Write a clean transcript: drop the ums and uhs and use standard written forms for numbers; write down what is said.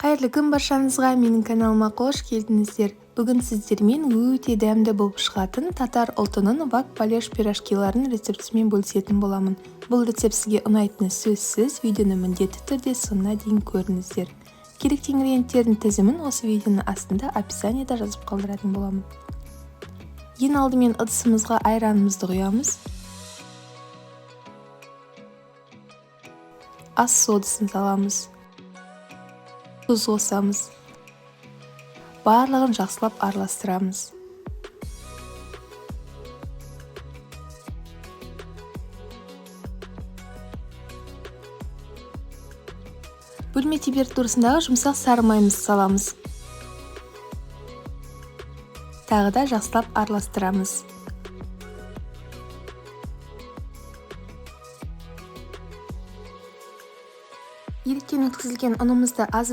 Қайырлы күн баршаңызға, менің каналыма қош келдіңіздер. Бүгін сіздермен өте дәмді болып шығатын татар ұлтының вак-палеш пирожкиларын рецептісімен бөлісетін боламын. Бұл рецепт сізге ұнайтыны сөзсіз, видеоны міндетті түрде соңына дейін көріңіздер. Керекті ингредиенттердің тізімін осы видеоның астында описаниеда жазып қалдыратын боламын. Ең алдымен ыдысымызға айранымызды құямыз. Ас содасын саламыз. Тұз қосамыз. Барлығын жақсылап араластырамыз. Бөлме температурасындағы жұмсақ сары майымызды саламыз. Тағы да жақсылап араластырамыз. Електен өткізілген ұнымызды аз